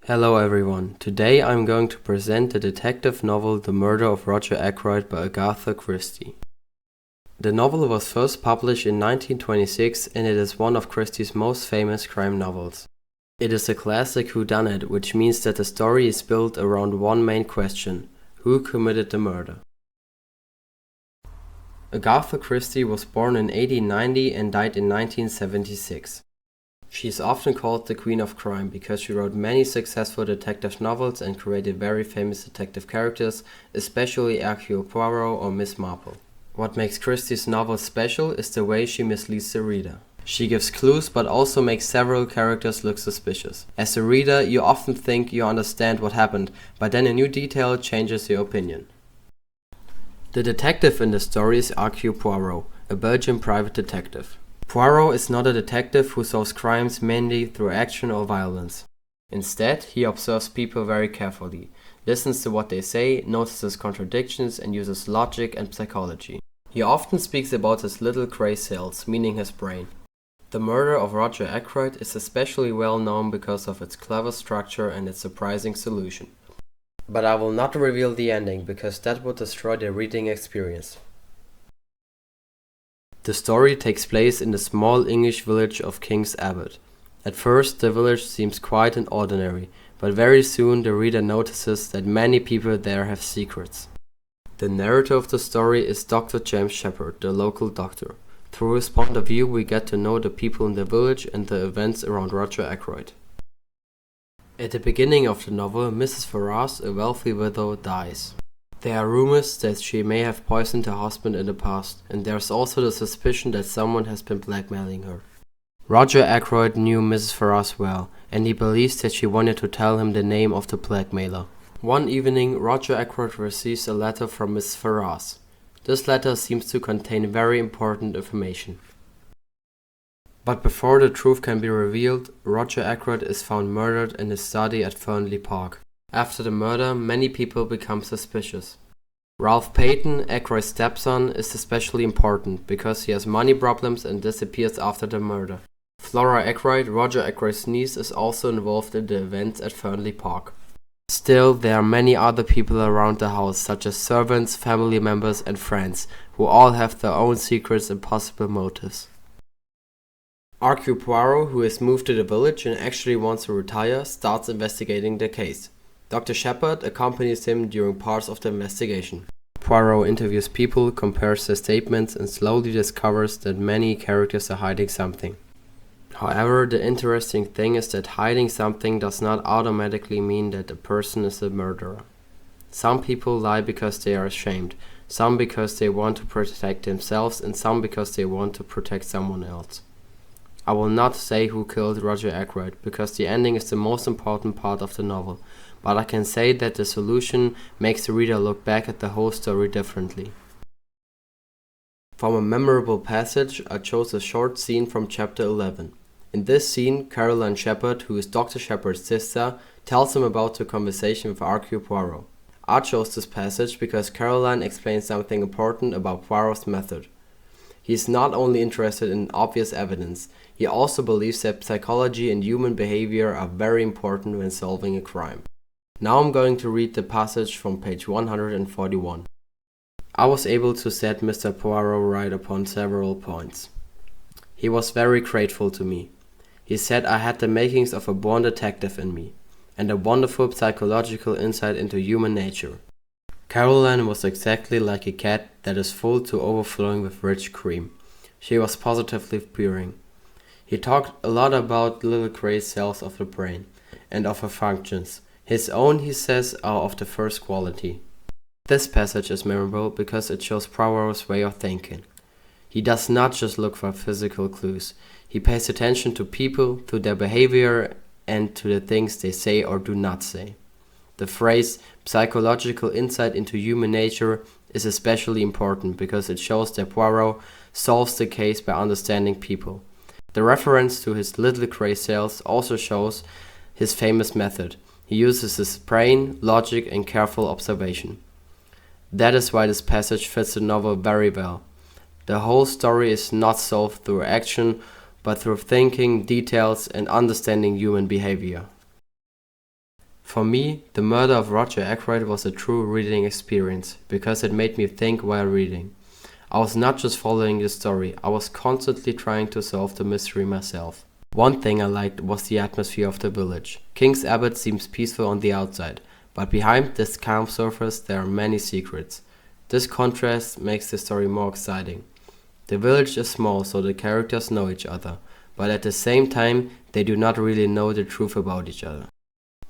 Hello everyone, today I'm going to present the detective novel The Murder of Roger Ackroyd by Agatha Christie. The novel was first published in 1926 and it is one of Christie's most famous crime novels. It is a classic whodunit, which means that the story is built around one main question: who committed the murder? Agatha Christie was born in 1890 and died in 1976. She is often called the Queen of Crime because she wrote many successful detective novels and created very famous detective characters, especially Hercule Poirot or Miss Marple. What makes Christie's novels special is the way she misleads the reader. She gives clues but also makes several characters look suspicious. As a reader, you often think you understand what happened, but then a new detail changes your opinion. The detective in the story is Hercule Poirot, a Belgian private detective. Poirot is not a detective who solves crimes mainly through action or violence. Instead, he observes people very carefully, listens to what they say, notices contradictions, and uses logic and psychology. He often speaks about his little gray cells, meaning his brain. The murder of Roger Ackroyd is especially well known because of its clever structure and its surprising solution. But I will not reveal the ending because that would destroy the reading experience. The story takes place in the small English village of King's Abbot. At first, the village seems quiet and ordinary, but very soon the reader notices that many people there have secrets. The narrator of the story is Dr. James Shepherd, the local doctor. Through his point of view, we get to know the people in the village and the events around Roger Ackroyd. At the beginning of the novel, Mrs. Ferrars, a wealthy widow, dies. There are rumors that she may have poisoned her husband in the past, and there's also the suspicion that someone has been blackmailing her. Roger Ackroyd knew Mrs. Ferrars well, and he believes that she wanted to tell him the name of the blackmailer. One evening, Roger Ackroyd receives a letter from Mrs. Ferrars. This letter seems to contain very important information. But before the truth can be revealed, Roger Ackroyd is found murdered in his study at Fernley Park. After the murder, many people become suspicious. Ralph Payton, Ackroyd's stepson, is especially important because he has money problems and disappears after the murder. Flora Ackroyd, Roger Ackroyd's niece, is also involved in the events at Fernley Park. Still, there are many other people around the house, such as servants, family members, and friends, who all have their own secrets and possible motives. Hercule Poirot, who has moved to the village and actually wants to retire, starts investigating the case. Dr. Shepherd accompanies him during parts of the investigation. Poirot interviews people, compares their statements, and slowly discovers that many characters are hiding something. However, the interesting thing is that hiding something does not automatically mean that a person is a murderer. Some people lie because they are ashamed, some because they want to protect themselves, and some because they want to protect someone else. I will not say who killed Roger Ackroyd, because the ending is the most important part of the novel, but I can say that the solution makes the reader look back at the whole story differently. From a memorable passage, I chose a short scene from chapter 11. In this scene, Caroline Shepherd, who is Dr. Shepherd's sister, tells him about the conversation with Hercule Poirot. I chose this passage because Caroline explains something important about Poirot's method. He is not only interested in obvious evidence, he also believes that psychology and human behavior are very important when solving a crime. Now I'm going to read the passage from page 141. I was able to set Mr. Poirot right upon several points. He was very grateful to me. He said I had the makings of a born detective in me, and a wonderful psychological insight into human nature. Caroline was exactly like a cat that is full to overflowing with rich cream. She was positively purring. He talked a lot about little gray cells of the brain, and of her functions. His own, he says, are of the first quality. This passage is memorable because it shows Poirot's way of thinking. He does not just look for physical clues. He pays attention to people, to their behavior, and to the things they say or do not say. The phrase psychological insight into human nature is especially important because it shows that Poirot solves the case by understanding people. The reference to his little gray cells also shows his famous method. He uses his brain, logic, and careful observation. That is why this passage fits the novel very well. The whole story is not solved through action, but through thinking, details, and understanding human behavior. For me, The Murder of Roger Ackroyd was a true reading experience because it made me think while reading. I was not just following the story, I was constantly trying to solve the mystery myself. One thing I liked was the atmosphere of the village. King's Abbot seems peaceful on the outside, but behind this calm surface there are many secrets. This contrast makes the story more exciting. The village is small, so the characters know each other, but at the same time they do not really know the truth about each other.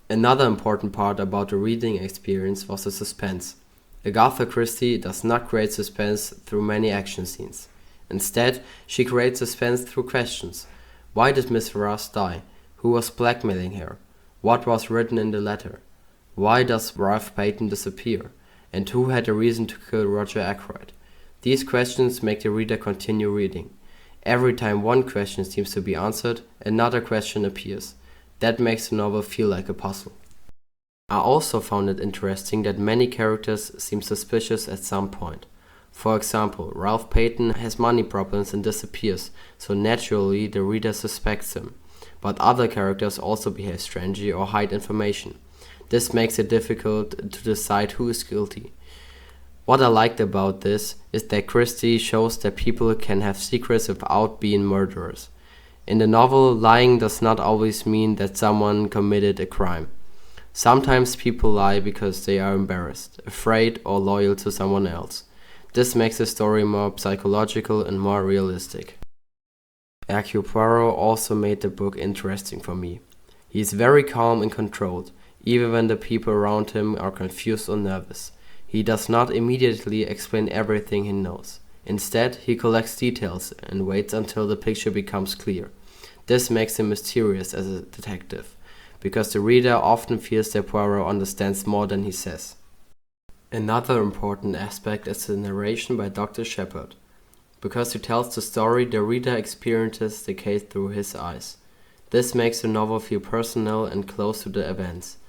Another important part about the reading experience was the suspense. Agatha Christie does not create suspense through many action scenes. Instead, she creates suspense through questions. Why did Miss Ross die? Who was blackmailing her? What was written in the letter? Why does Ralph Payton disappear? And who had a reason to kill Roger Ackroyd? These questions make the reader continue reading. Every time one question seems to be answered, another question appears. That makes the novel feel like a puzzle. I also found it interesting that many characters seem suspicious at some point. For example, Ralph Payton has money problems and disappears, so naturally the reader suspects him. But other characters also behave strangely or hide information. This makes it difficult to decide who is guilty. What I liked about this is that Christie shows that people can have secrets without being murderers. In the novel, lying does not always mean that someone committed a crime. Sometimes people lie because they are embarrassed, afraid, or loyal to someone else. This makes the story more psychological and more realistic. Hercule Poirot also made the book interesting for me. He is very calm and controlled, even when the people around him are confused or nervous. He does not immediately explain everything he knows. Instead, he collects details and waits until the picture becomes clear. This makes him mysterious as a detective, because the reader often feels that Poirot understands more than he says. Another important aspect is the narration by Dr. Shepard. Because he tells the story, the reader experiences the case through his eyes. This makes the novel feel personal and close to the events.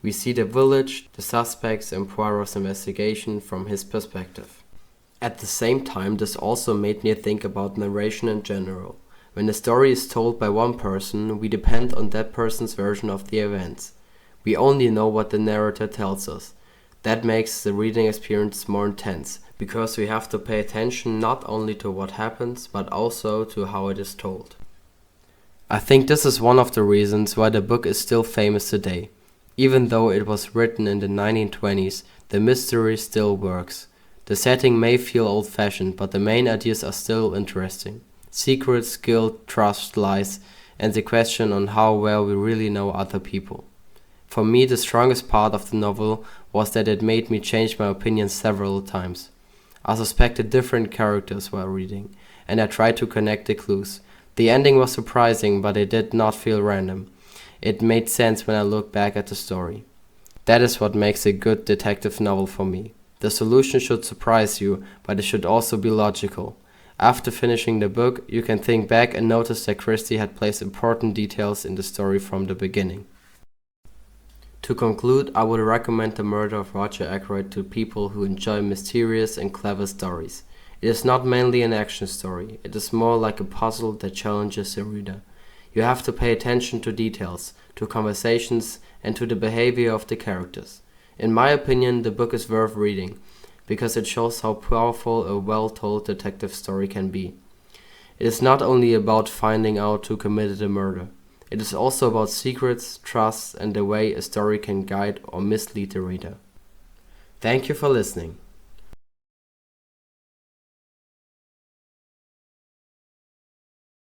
We see the village, the suspects, and Poirot's investigation from his perspective. At the same time, this also made me think about narration in general. When a story is told by one person, we depend on that person's version of the events. We only know what the narrator tells us. That makes the reading experience more intense, because we have to pay attention not only to what happens, but also to how it is told. I think this is one of the reasons why the book is still famous today. Even though it was written in the 1920s, the mystery still works. The setting may feel old-fashioned, but the main ideas are still interesting. Secrets, guilt, trust, lies, and the question on how well we really know other people. For me, the strongest part of the novel was that it made me change my opinion several times. I suspected different characters while reading, and I tried to connect the clues. The ending was surprising, but it did not feel random. It made sense when I look back at the story. That is what makes a good detective novel for me. The solution should surprise you, but it should also be logical. After finishing the book, you can think back and notice that Christie had placed important details in the story from the beginning. To conclude, I would recommend The Murder of Roger Ackroyd to people who enjoy mysterious and clever stories. It is not mainly an action story, it is more like a puzzle that challenges the reader. You have to pay attention to details, to conversations, and to the behavior of the characters. In my opinion, the book is worth reading, because it shows how powerful a well-told detective story can be. It is not only about finding out who committed a murder. It is also about secrets, trust, and the way a story can guide or mislead the reader. Thank you for listening.